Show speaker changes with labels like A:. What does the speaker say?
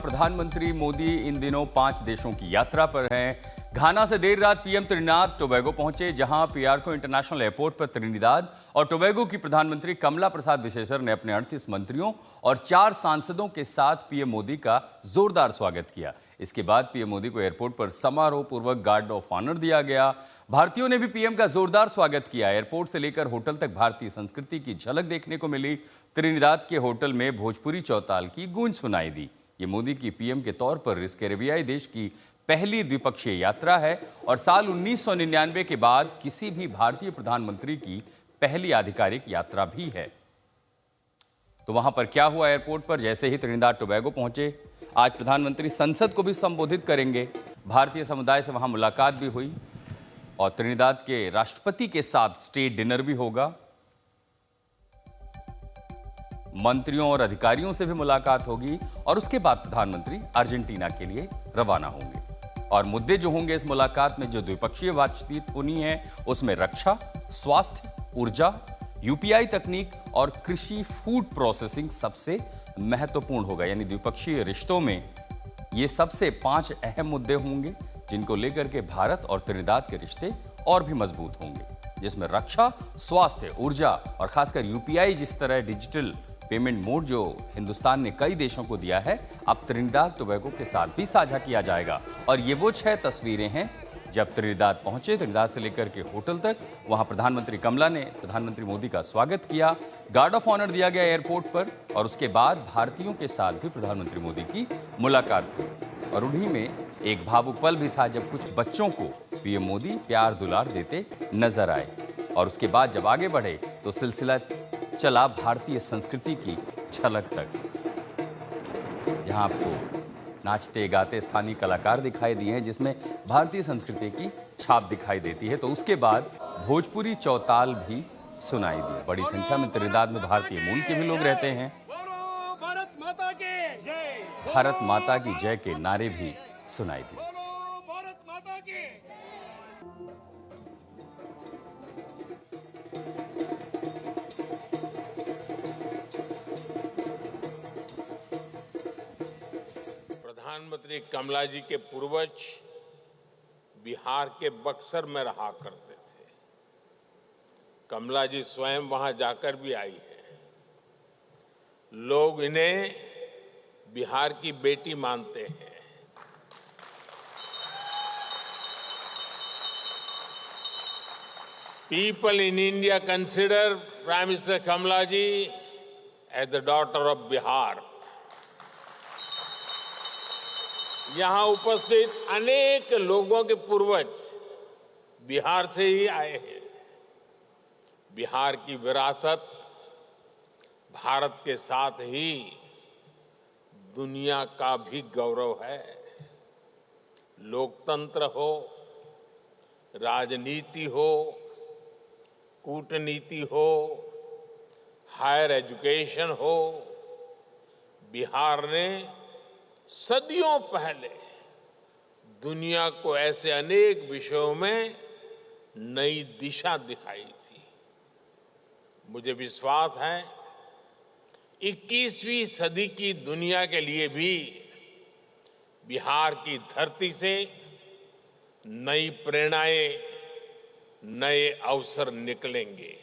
A: प्रधानमंत्री मोदी इन दिनों 5 देशों की यात्रा पर हैं। घाना से देर रात पीएम त्रिनिदाद टोबैगो पहुंचे, जहां पीआरको इंटरनेशनल एयरपोर्ट पर त्रिनिदाद और टोबैगो की प्रधानमंत्री कमला प्रसाद विशेषर ने अपने 38 मंत्रियों और 4 सांसदों के साथ पीएम मोदी का जोरदार स्वागत किया। इसके बाद पीएम मोदी को एयरपोर्ट पर समारोह पूर्वक गार्ड ऑफ ऑनर दिया गया। भारतीयों ने भी पीएम का जोरदार स्वागत किया। एयरपोर्ट से लेकर होटल तक भारतीय संस्कृति की झलक देखने को मिली। त्रिनिदाद के होटल में भोजपुरी चौताल की गूंज सुनाई दी। ये मोदी की पीएम के तौर पर इस कैरेबियाई देश की पहली द्विपक्षीय यात्रा है और साल 1999 के बाद किसी भी भारतीय प्रधानमंत्री की पहली आधिकारिक यात्रा भी है। तो वहां पर क्या हुआ एयरपोर्ट पर? जैसे ही त्रिनिदाद टोबैगो पहुंचे, आज प्रधानमंत्री संसद को भी संबोधित करेंगे। भारतीय समुदाय से वहां मुलाकात भी हुई और त्रिनिदाद के राष्ट्रपति के साथ स्टेट डिनर भी होगा। मंत्रियों और अधिकारियों से भी मुलाकात होगी और उसके बाद प्रधानमंत्री अर्जेंटीना के लिए रवाना होंगे। और मुद्दे जो होंगे इस मुलाकात में, जो द्विपक्षीय बातचीत होनी है, उसमें रक्षा, स्वास्थ्य, ऊर्जा, यूपीआई तकनीक और कृषि फूड प्रोसेसिंग सबसे महत्वपूर्ण होगा। यानी द्विपक्षीय रिश्तों में ये सबसे 5 अहम मुद्दे होंगे जिनको लेकर के भारत और त्रिनिदाद के रिश्ते और भी मजबूत होंगे, जिसमें रक्षा, स्वास्थ्य, ऊर्जा और खासकर यूपीआई जिस तरह डिजिटल पेमेंट मोड जो हिंदुस्तान ने कई देशों को दिया है, अब त्रिनिदाद टोबैगो के साथ भी साझा किया जाएगा। और ये वो 6 तस्वीरें हैं जब त्रिनिदाद पहुंचे। त्रिनिदाद से लेकर के होटल तक वहां प्रधानमंत्री कमला ने प्रधानमंत्री मोदी का स्वागत किया, गार्ड ऑफ ऑनर दिया गया एयरपोर्ट पर और उसके बाद भारतीयों के साथ भी प्रधानमंत्री मोदी की मुलाकात हुई। और उन्हीं में एक भावुक पल भी था जब कुछ बच्चों को पीएम मोदी प्यार दुलार देते नजर आए। और उसके बाद जब आगे बढ़े तो सिलसिला चला भारतीय संस्कृति की झलक तक, जहां आपको नाचते गाते स्थानीय कलाकार दिखाई दिए हैं, जिसमें भारतीय संस्कृति की छाप दिखाई देती है। तो उसके बाद भोजपुरी चौताल भी सुनाई दी। बड़ी संख्या में त्रिनिदाद में भारतीय मूल के भी लोग रहते हैं। भारत माता की जय के नारे भी सुनाई दी।
B: प्रधानमंत्री कमला जी के पूर्वज बिहार के बक्सर में रहा करते थे। कमला जी स्वयं वहां जाकर भी आई है। लोग इन्हें बिहार की बेटी मानते हैं। People in India consider Prime Minister Kamala ji as the daughter of Bihar. यहां उपस्थित अनेक लोगों के पूर्वज बिहार से ही आए हैं। बिहार की विरासत भारत के साथ ही दुनिया का भी गौरव है। लोकतंत्र हो, राजनीति हो, कूटनीति हो, हायर एजुकेशन हो, बिहार ने सदियों पहले दुनिया को ऐसे अनेक विषयों में नई दिशा दिखाई थी। मुझे विश्वास है 21वीं सदी की दुनिया के लिए भी बिहार की धरती से नई प्रेरणाएं, नए अवसर निकलेंगे।